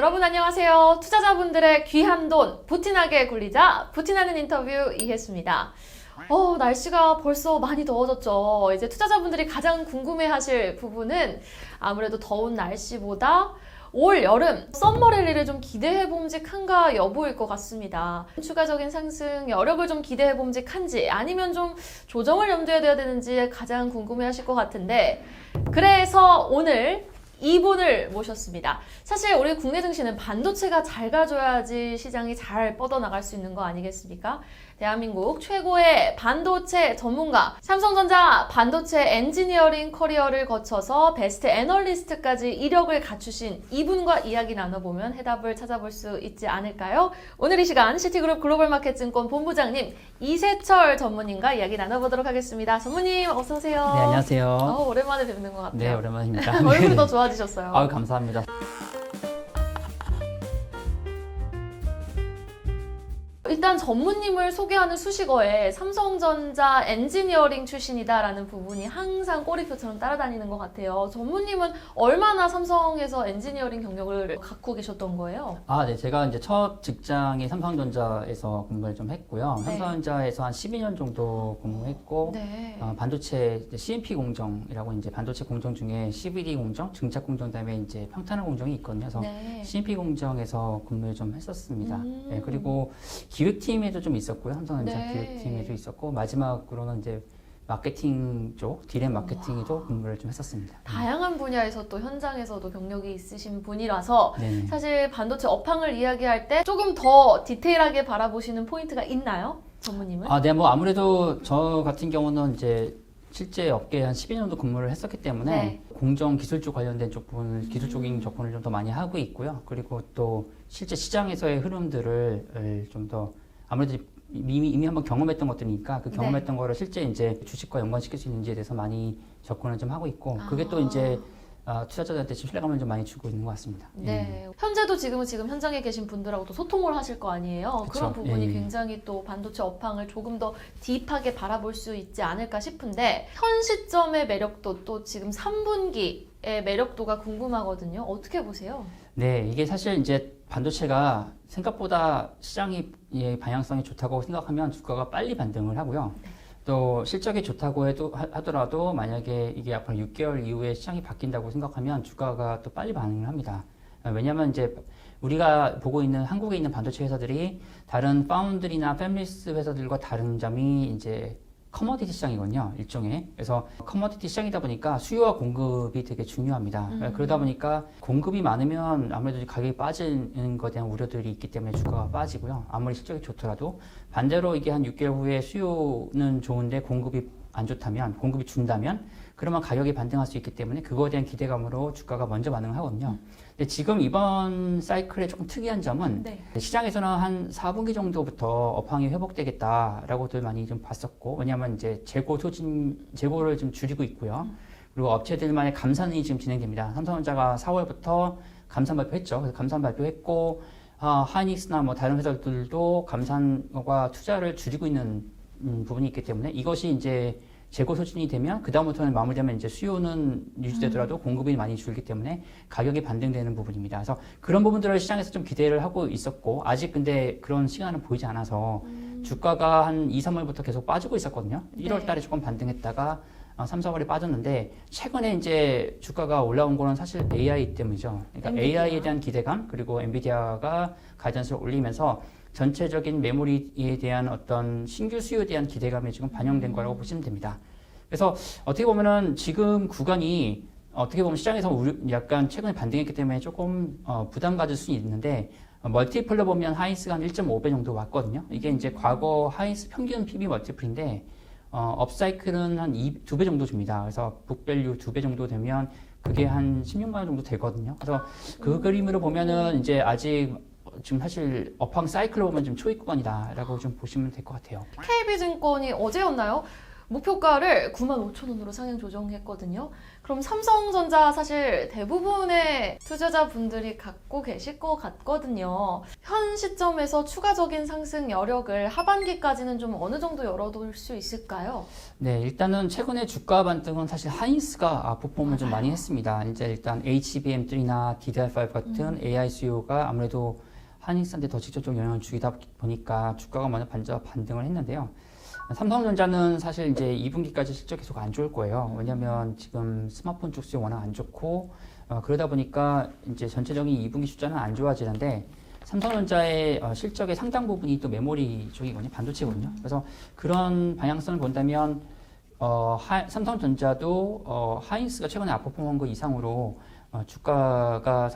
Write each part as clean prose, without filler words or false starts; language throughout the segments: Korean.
여러분 안녕하세요. 투자자분들의 귀한 돈 부티나게 굴리자 부티나는 인터뷰 이혜수입니다. 날씨가 벌써 많이 더워졌죠. 이제 투자자분들이 가장 궁금해하실 부분은 아무래도 더운 날씨보다 올 여름 썸머 랠리를 좀 기대해봄직한가 여부일 것 같습니다. 추가적인 상승 여력을 좀 기대해봄직한지 아니면 좀 조정을 염두에 둬야 되는지 가장 궁금해하실 것 같은데, 그래서 오늘 이분을 모셨습니다. 사실 우리 국내 증시는 반도체가 잘 가줘야지 시장이 잘 뻗어나갈 수 있는 거 아니겠습니까? 대한민국 최고의 반도체 전문가, 삼성전자 반도체 엔지니어링 커리어를 거쳐서 베스트 애널리스트까지 이력을 갖추신 이분과 이야기 나눠보면 해답을 찾아볼 수 있지 않을까요? 오늘 이 시간 시티그룹 글로벌마켓증권 본부장님 이세철 전무님과 이야기 나눠보도록 하겠습니다. 전무님 어서 오세요. 네, 안녕하세요. 오랜만에 뵙는 것 같아요. 네, 오랜만입니다. 얼굴이 더 좋아지셨어요. 아유, 감사합니다. 일단 전무님을 소개하는 수식어에 삼성전자 엔지니어링 출신이다라는 부분이 항상 꼬리표처럼 따라다니는 것 같아요. 전무님은 얼마나 삼성에서 엔지니어링 경력을 갖고 계셨던 거예요? 네, 제가 이제 첫 직장이 삼성전자에서 근무를 좀 했고요. 네. 삼성전자에서 한 12년 정도 근무했고, 네. 반도체 CMP 공정이라고 이제 반도체 공정 중에 CVD 공정, 증착 공정 다음에 이제 평탄화 공정이 있거든요. 그래서 네. CMP 공정에서 근무를 좀 했었습니다. 네, 음. 그리고 기획팀에도 좀 있었고요. 삼성전자 네. 기획팀에도 있었고, 마지막으로는 이제 마케팅 쪽, 디램 마케팅에도 근무를 좀 했었습니다. 다양한 분야에서 또 현장에서도 경력이 있으신 분이라서 네네. 사실 반도체 업황을 이야기할 때 조금 더 디테일하게 바라보시는 포인트가 있나요? 전무님은? 네, 뭐 아무래도 저 같은 경우는 이제 실제 업계에 한 12년 정도 근무를 했었기 때문에 네. 공정 기술 쪽 관련된 쪽 부분을 기술적인 접근을 좀 더 많이 하고 있고요. 그리고 또 실제 시장에서의 흐름들을 좀 더 아무래도 이미 한번 경험했던 것들이니까 그 경험했던 거를 실제 이제 주식과 연관시킬 수 있는지에 대해서 많이 접근을 좀 하고 있고, 그게 또 이제 투자자들한테 좀 신뢰감을 좀 많이 주고 있는 것 같습니다. 네. 현재도 지금 현장에 계신 분들하고 또 소통을 하실 거 아니에요. 그쵸. 그런 부분이 예. 굉장히 또 반도체 업황을 조금 더 딥하게 바라볼 수 있지 않을까 싶은데, 현 시점의 매력도 또 지금 3분기의 매력도가 궁금하거든요. 어떻게 보세요? 네, 이게 사실 이제 반도체가 생각보다 시장이 방향성이 좋다고 생각하면 주가가 빨리 반등을 하고요. 또 실적이 좋다고 하더라도 만약에 이게 앞으로 6개월 이후에 시장이 바뀐다고 생각하면 주가가 또 빨리 반응을 합니다. 왜냐하면 이제 우리가 보고 있는 한국에 있는 반도체 회사들이 다른 파운드리나 패밀리스 회사들과 다른 점이 이제 커머디티 시장이거든요, 일종의. 그래서 커머디티 시장이다 보니까 수요와 공급이 되게 중요합니다. 그러다 보니까 공급이 많으면 아무래도 가격이 빠지는 것에 대한 우려들이 있기 때문에 주가가 빠지고요. 아무리 실적이 좋더라도 반대로 이게 한 6개월 후에 수요는 좋은데 공급이 안 좋다면, 공급이 준다면 그러면 가격이 반등할 수 있기 때문에 그거에 대한 기대감으로 주가가 먼저 반응을 하거든요. 근데 지금 이번 사이클의 조금 특이한 점은 네. 시장에서는 한 4분기 정도부터 업황이 회복되겠다라고들 많이 좀 봤었고, 왜냐하면 이제 재고를 좀 줄이고 있고요. 그리고 업체들만의 감산이 지금 진행됩니다. 삼성전자가 4월부터 감산 발표했죠. 그래서 감산 발표했고, 하이닉스나 뭐 다른 회사들도 감산과 투자를 줄이고 있는 부분이 있기 때문에 이것이 이제 재고 소진이 되면 그다음부터는 마무리되면 이제 수요는 유지되더라도 공급이 많이 줄기 때문에 가격이 반등되는 부분입니다. 그래서 그런 부분들을 시장에서 좀 기대를 하고 있었고, 아직 근데 그런 시간은 보이지 않아서 주가가 한 2, 3월부터 계속 빠지고 있었거든요. 1월 달에 조금 반등했다가 3, 4월에 빠졌는데, 최근에 이제 주가가 올라온 거는 사실 AI 때문이죠. 그러니까 엔비디아. AI에 대한 기대감, 그리고 엔비디아가 가이던스를 올리면서 전체적인 메모리에 대한 어떤 신규 수요에 대한 기대감이 지금 반영된 거라고 보시면 됩니다. 그래서 어떻게 보면은 지금 구간이 어떻게 보면 시장에서 약간 최근에 반등했기 때문에 조금 부담 가질 수 있는데, 멀티플로 보면 하이닉스가 한 1.5배 정도 왔거든요. 이게 이제 과거 하이닉스 평균 PB 멀티플인데, 업사이클은 한 2배 정도 줍니다. 그래서 북밸류 2배 정도 되면 그게 한 16만 원 정도 되거든요. 그래서 그 그림으로 보면은 이제 아직 지금 사실 업황 사이클로 보면 좀 초입 구간이다라고 좀 보시면 될 것 같아요. KB증권이 어제였나요? 목표가를 95,000원으로 상향 조정했거든요. 그럼 삼성전자 사실 대부분의 투자자분들이 갖고 계실 것 같거든요. 현 시점에서 추가적인 상승 여력을 하반기까지는 좀 어느 정도 열어둘 수 있을까요? 네, 일단은 최근에 주가 반등은 사실 하이닉스가 아웃퍼폼을 좀 많이 했습니다. 이제 일단 HBM3나 DDR5 같은 AI 수요가 아무래도 하이닉스한테 더 직접적 영향을 주다 보니까 주가가 먼저 반등을 했는데요. 삼성전자는 사실 이제 2분기까지 실적 계속 안 좋을 거예요. 왜냐면 지금 스마트폰 쪽 수요 워낙 안 좋고, 그러다 보니까 이제 전체적인 2분기 숫자는 안 좋아지는데, 삼성전자의 실적의 상당 부분이 또 메모리 쪽이거든요. 반도체거든요. 그래서 그런 방향성을 본다면, 삼성전자도 하이닉스가 최근에 아웃퍼폼한 거 이상으로 주가가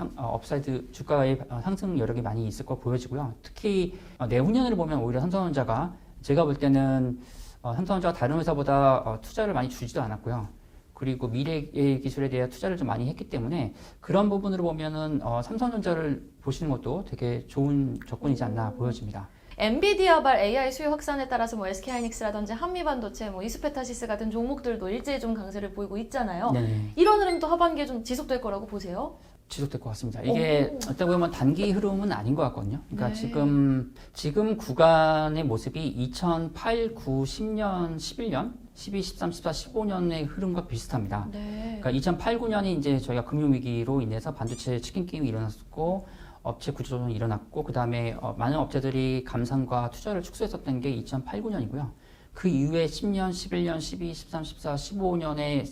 주가의 상승 여력이 많이 있을 거 보여지고요. 특히 내후년을 보면 오히려 삼성전자가 제가 볼 때는 삼성전자가 다른 회사보다 투자를 많이 주지도 않았고요. 그리고 미래의 기술에 대한 투자를 좀 많이 했기 때문에 그런 부분으로 보면은 삼성전자를 보시는 것도 되게 좋은 접근이지 않나 보여집니다. 엔비디아발 AI 수요 확산에 따라서 뭐 SK하이닉스라든지 한미반도체, 뭐 이스페타시스 같은 종목들도 일제히 좀 강세를 보이고 있잖아요. 네. 이런 흐름도 하반기에 좀 지속될 거라고 보세요? 지속될 것 같습니다. 이게 어떻게 보면 단기 흐름은 아닌 것 같거든요. 그러니까 네. 지금 구간의 모습이 2008, 9, 10년, 11년, 12, 13, 14, 15년의 흐름과 비슷합니다. 네. 그러니까 2008, 9년이 이제 저희가 금융위기로 인해서 반도체 치킨 게임이 일어났고, 업체 구조조정이 일어났고, 그 다음에 많은 업체들이 감산과 투자를 축소했었던 게 2008, 9년이고요. 그 이후에 10년, 11년, 12, 13, 14, 15년에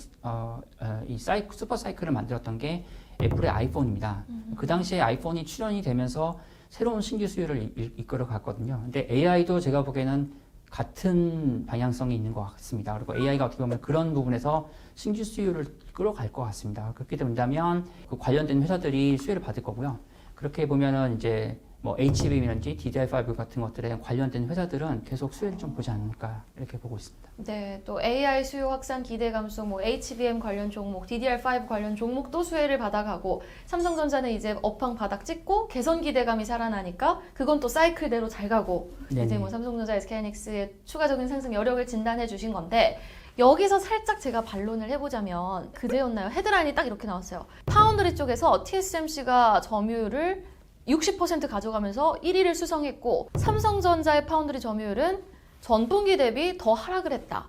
이 슈퍼 사이클을 만들었던 게 애플의 아이폰입니다. 그 당시에 아이폰이 출현이 되면서 새로운 신규 수요를 이끌어 갔거든요. 근데 AI도 제가 보기에는 같은 방향성이 있는 것 같습니다. 그리고 AI가 어떻게 보면 그런 부분에서 신규 수요를 끌어갈 것 같습니다. 그렇게 된다면 그 관련된 회사들이 수혜를 받을 거고요. 그렇게 보면은 이제 뭐 HBM이라든지 DDR5 같은 것들에 관련된 회사들은 계속 수혜를 좀 보지 않을까 이렇게 보고 있습니다. 네, 또 AI 수요 확산 기대 감소, 뭐 HBM 관련 종목, DDR5 관련 종목도 수혜를 받아가고, 삼성전자는 이제 업황 바닥 찍고 개선 기대감이 살아나니까 그건 또 사이클대로 잘 가고, 네네. 이제 뭐 삼성전자, SK하이닉스의 추가적인 상승 여력을 진단해 주신 건데, 여기서 살짝 제가 반론을 해보자면 그제였나요? 헤드라인이 딱 이렇게 나왔어요. 파운드리 쪽에서 TSMC가 점유율을 60% 가져가면서 1위를 수성했고, 삼성전자의 파운드리 점유율은 전분기 대비 더 하락을 했다.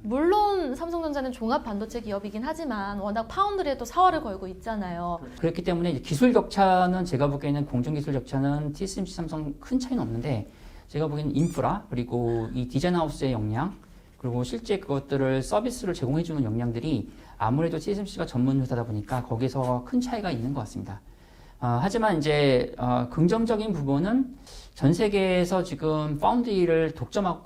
물론 삼성전자는 종합 반도체 기업이긴 하지만 워낙 파운드리에 또 사활을 걸고 있잖아요. 그렇기 때문에 이제 기술 격차는 제가 보기에는 공정 기술 격차는 TSMC, 삼성 큰 차이는 없는데 제가 보기에는 인프라 그리고 이 디자인 하우스의 역량 그리고 실제 그것들을 서비스를 제공해주는 역량들이 아무래도 TSMC가 전문 회사다 보니까 거기서 큰 차이가 있는 것 같습니다. 하지만 이제 긍정적인 부분은 전 세계에서 지금 파운드리를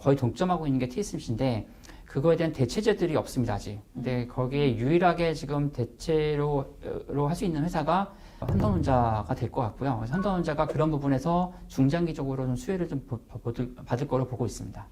거의 독점하고 있는 게 TSMC인데 그거에 대한 대체제들이 없습니다 아직. 근데 거기에 유일하게 지금 대체로 할 수 있는 회사가 삼성전자가 될 것 같고요. 삼성전자가 그런 부분에서 중장기적으로 좀 수혜를 좀 받을 거로 보고 있습니다.